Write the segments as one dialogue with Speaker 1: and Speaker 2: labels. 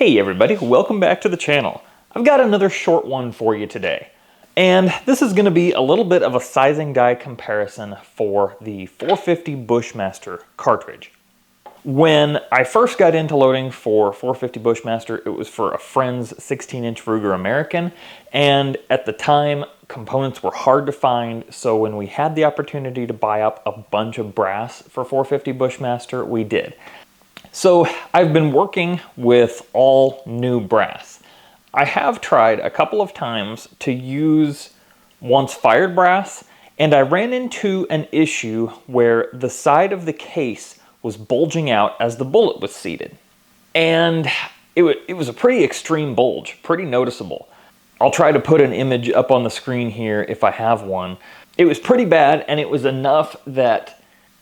Speaker 1: Hey everybody, welcome back to the channel. I've got another short one for you today. And this is going to be a little bit of a sizing die comparison for the 450 Bushmaster cartridge. When I first got into loading for 450 Bushmaster, it was for a friend's 16-inch Ruger American, and at the time, components were hard to find, so when we had the opportunity to buy up a bunch of brass for 450 Bushmaster, we did. So I've been working with all new brass. I have tried a couple of times to use once fired brass, and I ran into an issue where the side of the case was bulging out as the bullet was seated. And it was a pretty extreme bulge, pretty noticeable. I'll try to put an image up on the screen here if I have one. It was pretty bad, and it was enough that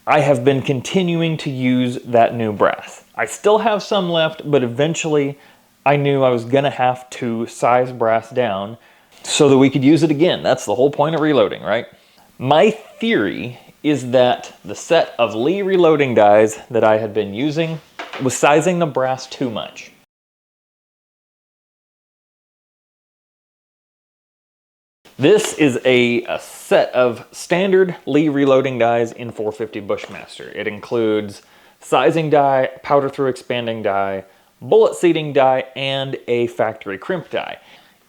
Speaker 1: I have been continuing to use that new brass. I still have some left, but eventually I knew I was gonna have to size brass down so that we could use it again. That's the whole point of reloading, right? My theory is that the set of Lee reloading dies that I had been using was sizing the brass too much. This is a set of standard Lee reloading dies in 450 Bushmaster. It includes sizing die, powder through expanding die, bullet seating die, and a factory crimp die.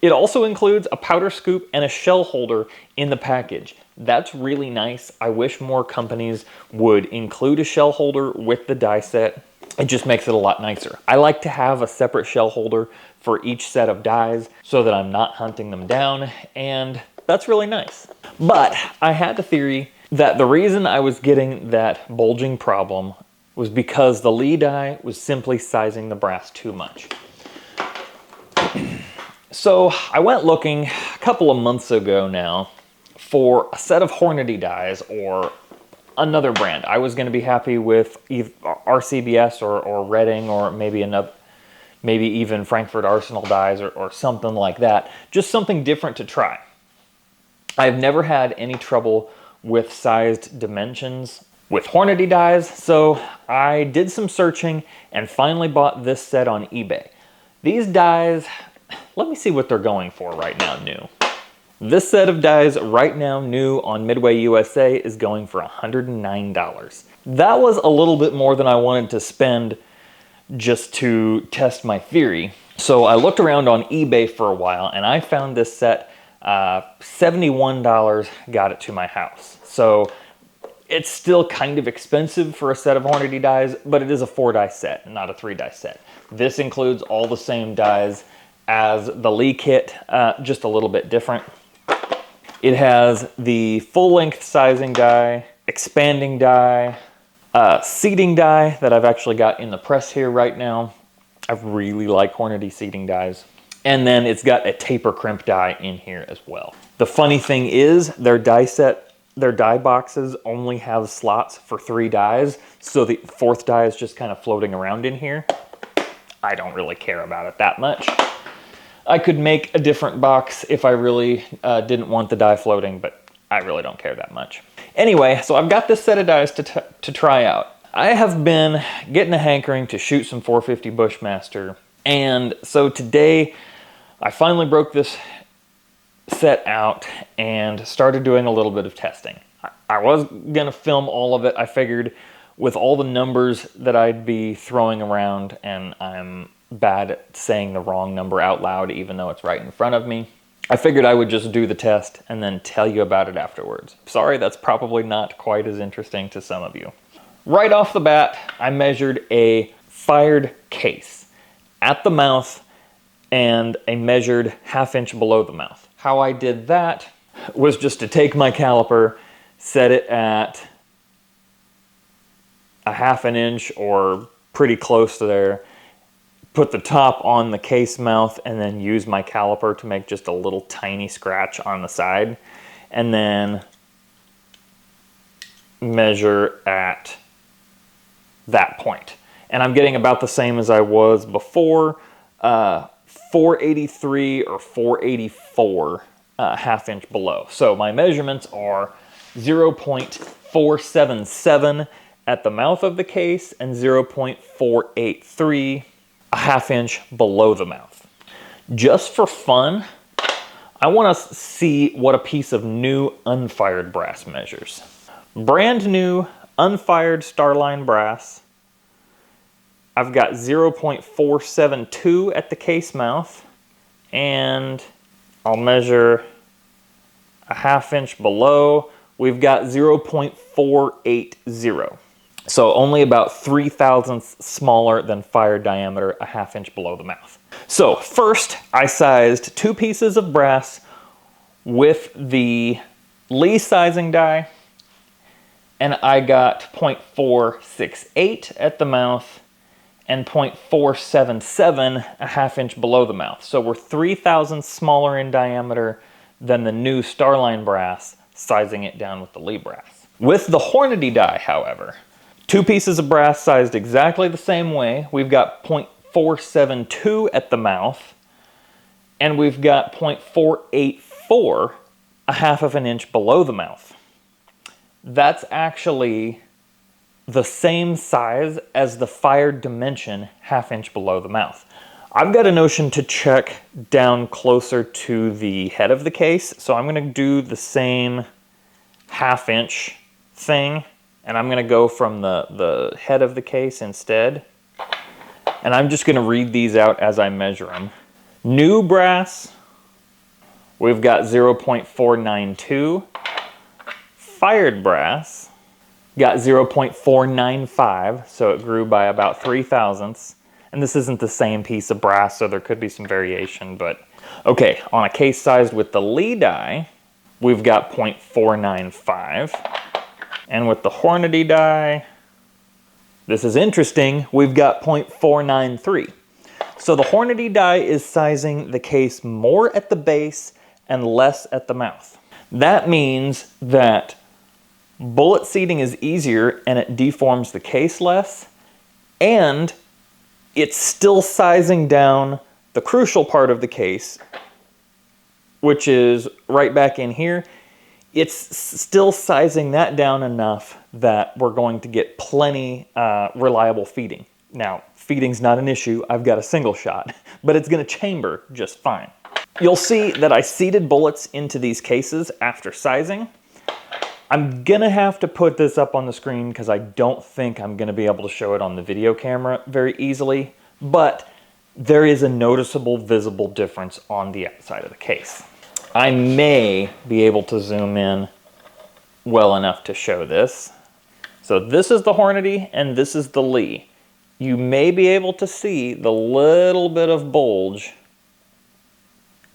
Speaker 1: It also includes a powder scoop and a shell holder in the package. That's really nice. I wish more companies would include a shell holder with the die set. It just makes it a lot nicer. I like to have a separate shell holder for each set of dies so that I'm not hunting them down, and that's really nice. But I had the theory that the reason I was getting that bulging problem was because the Lee die was simply sizing the brass too much. So I went looking a couple of months ago now for a set of Hornady dies or another brand. I was going to be happy with either RCBS or Redding or maybe even Frankfurt Arsenal dies or something like that. Just something different to try. I've never had any trouble with sized dimensions with Hornady dies, so I did some searching and finally bought this set on eBay. These dies, let me see what they're going for right now new. This set of dies right now new on Midway USA is going for $109. That was a little bit more than I wanted to spend just to test my theory. So I looked around on eBay for a while and I found this set, $71 got it to my house. So it's still kind of expensive for a set of Hornady dies, but it is a 4-die set, not a 3-die set. This includes all the same dies as the Lee kit, just a little bit different. It has the full-length sizing die, expanding die, seating die that I've actually got in the press here right now. I really like Hornady seating dies. And then it's got a taper crimp die in here as well. The funny thing is their die boxes only have slots for 3 dies, so the 4th die is just kind of floating around in here. I don't really care about it that much. I could make a different box if I really didn't want the die floating, but I really don't care that much. Anyway, so I've got this set of dies to try out. I have been getting a hankering to shoot some 450 Bushmaster, and so today I finally broke this set out and started doing a little bit of testing. I was gonna film all of it. I figured with all the numbers that I'd be throwing around, and I'm bad at saying the wrong number out loud even though it's right in front of me, I figured I would just do the test and then tell you about it afterwards. Sorry, that's probably not quite as interesting to some of you. Right off the bat, I measured a fired case at the mouth and a measured 1/2 inch below the mouth. How I did that was just to take my caliper, set it at a 1/2 inch or pretty close to there, put the top on the case mouth, and then use my caliper to make just a little tiny scratch on the side, and then measure at that point. And I'm getting about the same as I was before, 483 or 484 1/2 inch below. So my measurements are 0.477 at the mouth of the case and 0.483 a 1/2 inch below the mouth. Just for fun, I want to see what a piece of new unfired brass measures. Brand new unfired Starline brass. I've got 0.472 at the case mouth, and I'll measure a 1/2 inch below. We've got 0.480. So only about 3/1000ths smaller than fired diameter, a 1/2 inch below the mouth. So first, I sized 2 pieces of brass with the Lee sizing die, and I got 0.468 at the mouth and 0.477, a 1/2 inch below the mouth. So we're 3/1000ths smaller in diameter than the new Starline brass, sizing it down with the Lee brass. With the Hornady die, however, 2 pieces of brass sized exactly the same way. We've got 0.472 at the mouth, and we've got 0.484, a 1/2 inch below the mouth. That's actually the same size as the fired dimension, 1/2 inch below the mouth. I've got a notion to check down closer to the head of the case, so I'm going to do the same 1/2 inch thing, and I'm going to go from the head of the case instead. And I'm just going to read these out as I measure them. New brass, we've got 0.492. Fired brass, got 0.495, so it grew by about 3/1000ths. And this isn't the same piece of brass, so there could be some variation, but okay, on a case sized with the Lee die, we've got 0.495. And with the Hornady die, this is interesting, we've got 0.493. So the Hornady die is sizing the case more at the base and less at the mouth. That means that bullet seating is easier and it deforms the case less, and it's still sizing down the crucial part of the case, which is right back in here. It's still sizing that down enough that we're going to get plenty reliable feeding. Now, feeding's not an issue. I've got a single shot, but it's going to chamber just fine. You'll see that I seated bullets into these cases after sizing. I'm going to have to put this up on the screen because I don't think I'm going to be able to show it on the video camera very easily, but there is a noticeable visible difference on the outside of the case. I may be able to zoom in well enough to show this. So this is the Hornady and this is the Lee. You may be able to see the little bit of bulge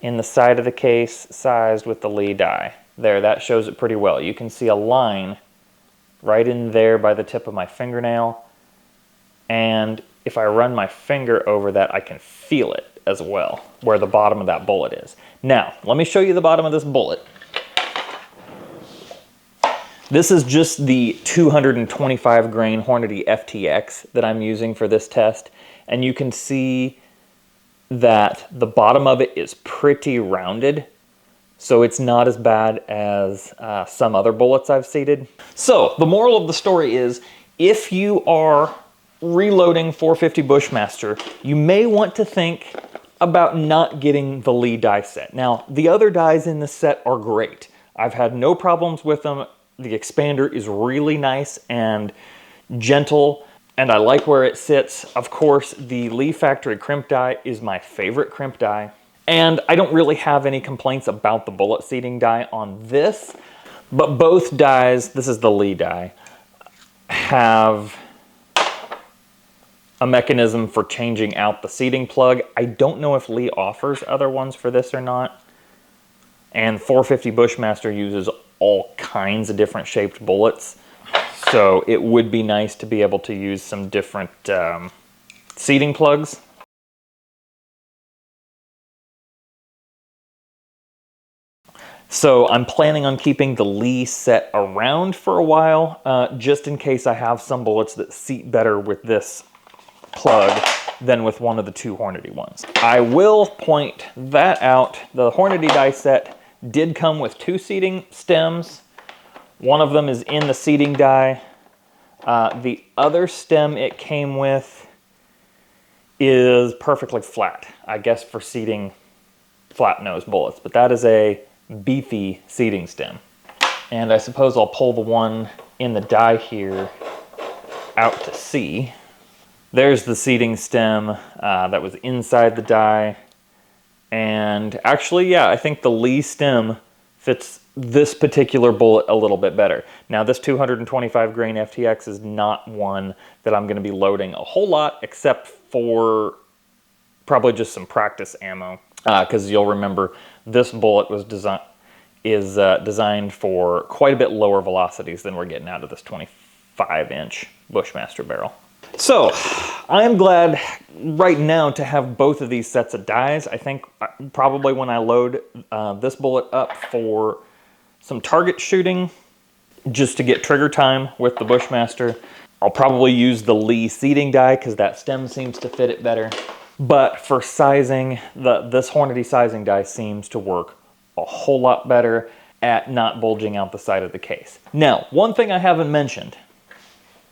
Speaker 1: in the side of the case sized with the Lee die. There, that shows it pretty well. You can see a line right in there by the tip of my fingernail. And if I run my finger over that, I can feel it as well, where the bottom of that bullet is. Now, let me show you the bottom of this bullet. This is just the 225 grain Hornady FTX that I'm using for this test. And you can see that the bottom of it is pretty rounded. So it's not as bad as some other bullets I've seated. So the moral of the story is, if you are reloading 450 Bushmaster, you may want to think about not getting the Lee die set. Now, the other dies in the set are great. I've had no problems with them. The expander is really nice and gentle, and I like where it sits. Of course, the Lee factory crimp die is my favorite crimp die. And I don't really have any complaints about the bullet seating die on this, but both dies, this is the Lee die, have a mechanism for changing out the seating plug. I don't know if Lee offers other ones for this or not. And 450 Bushmaster uses all kinds of different shaped bullets, so it would be nice to be able to use some different seating plugs. So I'm planning on keeping the Lee set around for a while, just in case I have some bullets that seat better with this plug than with one of the 2 Hornady ones. I will point that out. The Hornady die set did come with 2 seating stems. One of them is in the seating die. The other stem it came with is perfectly flat, I guess for seating flat nose bullets, but that is a beefy seating stem. And I suppose I'll pull the one in the die here out to see. There's the seating stem that was inside the die. And actually, yeah, I think the Lee stem fits this particular bullet a little bit better. Now, this 225 grain FTX is not one that I'm going to be loading a whole lot, except for probably just some practice ammo. Because you'll remember this bullet was designed for quite a bit lower velocities than we're getting out of this 25-inch Bushmaster barrel. So, I'm glad right now to have both of these sets of dies. I think probably when I load this bullet up for some target shooting, just to get trigger time with the Bushmaster, I'll probably use the Lee seating die because that stem seems to fit it better. But for sizing, this Hornady sizing die seems to work a whole lot better at not bulging out the side of the case. Now, one thing I haven't mentioned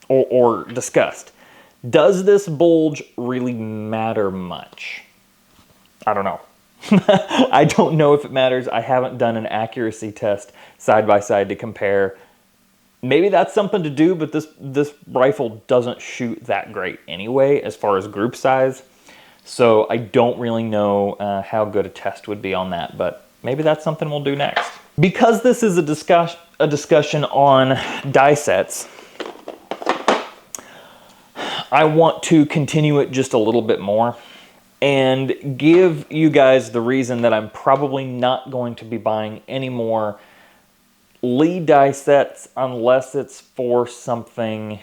Speaker 1: or discussed, does this bulge really matter much? I don't know. I don't know if it matters. I haven't done an accuracy test side by side to compare. Maybe that's something to do, but this rifle doesn't shoot that great anyway as far as group size. So I don't really know how good a test would be on that, but maybe that's something we'll do next. Because this is a discussion on die sets, I want to continue it just a little bit more and give you guys the reason that I'm probably not going to be buying any more Lee die sets unless it's for something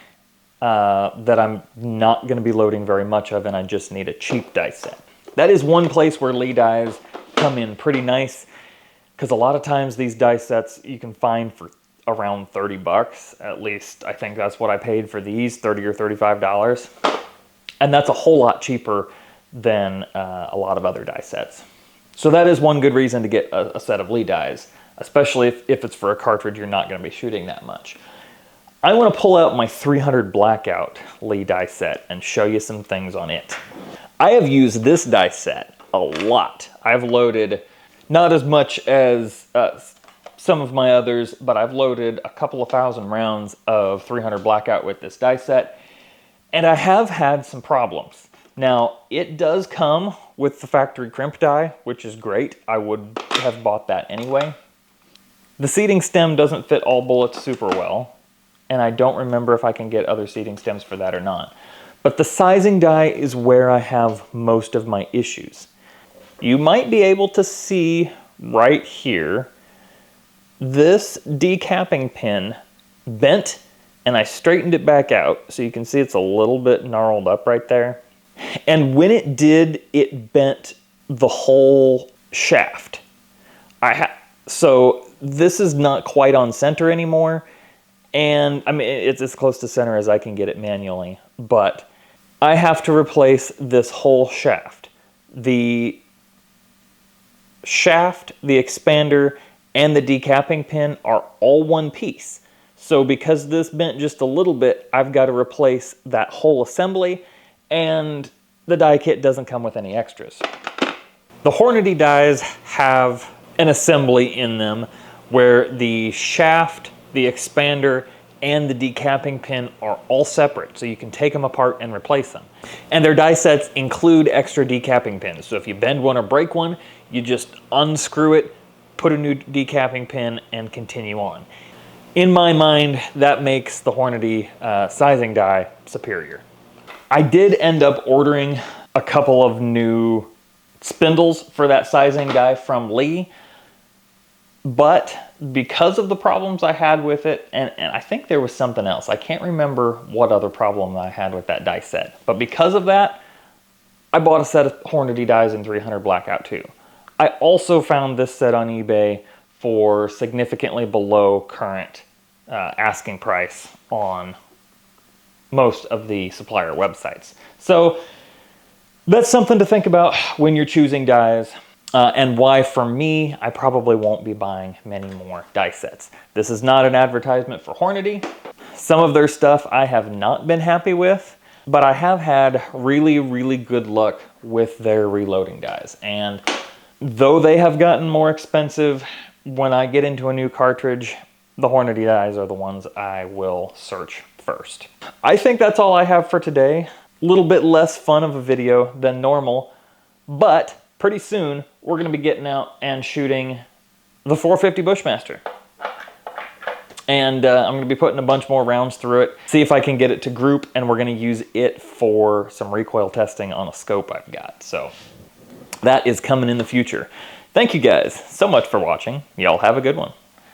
Speaker 1: that I'm not going to be loading very much of and I just need a cheap die set. That is one place where Lee dies come in pretty nice, because a lot of times these die sets you can find for around 30 bucks. At least I think that's what I paid for these, 30 or $35. And that's a whole lot cheaper than a lot of other die sets. So that is one good reason to get a set of Lee dies, especially if it's for a cartridge you're not going to be shooting that much. I want to pull out my 300 Blackout Lee die set and show you some things on it. I have used this die set a lot. I've loaded not as much as some of my others, but I've loaded a couple of thousand rounds of 300 Blackout with this die set, and I have had some problems. Now, it does come with the factory crimp die, which is great. I would have bought that anyway. The seating stem doesn't fit all bullets super well, and I don't remember if I can get other seating stems for that or not. But the sizing die is where I have most of my issues. You might be able to see right here, this decapping pin bent, and I straightened it back out, so you can see it's a little bit gnarled up right there. And when it did, it bent the whole shaft. So this is not quite on center anymore, and I mean, it's as close to center as I can get it manually, but I have to replace this whole shaft. The shaft, the expander, and the decapping pin are all one piece. So because this bent just a little bit, I've got to replace that whole assembly, and the die kit doesn't come with any extras. The Hornady dies have an assembly in them where the shaft, the expander, and the decapping pin are all separate, so you can take them apart and replace them. And their die sets include extra decapping pins, so if you bend one or break one, you just unscrew it, put a new decapping pin, and continue on. In my mind, that makes the Hornady sizing die superior. I did end up ordering a couple of new spindles for that sizing die from Lee, but because of the problems I had with it, and I think there was something else, I can't remember what other problem I had with that die set, but because of that, I bought a set of Hornady dies in 300 Blackout too. I also found this set on eBay for significantly below current asking price on most of the supplier websites. So that's something to think about when you're choosing dies, and why for me, I probably won't be buying many more die sets. This is not an advertisement for Hornady. Some of their stuff I have not been happy with, but I have had really, really good luck with their reloading dies. And though they have gotten more expensive, when I get into a new cartridge, the Hornady dies are the ones I will search first. I think that's all I have for today. A little bit less fun of a video than normal, but pretty soon we're gonna be getting out and shooting the 450 Bushmaster. And I'm gonna be putting a bunch more rounds through it, see if I can get it to group, and we're gonna use it for some recoil testing on a scope I've got. So that is coming in the future. Thank you guys so much for watching. Y'all have a good one.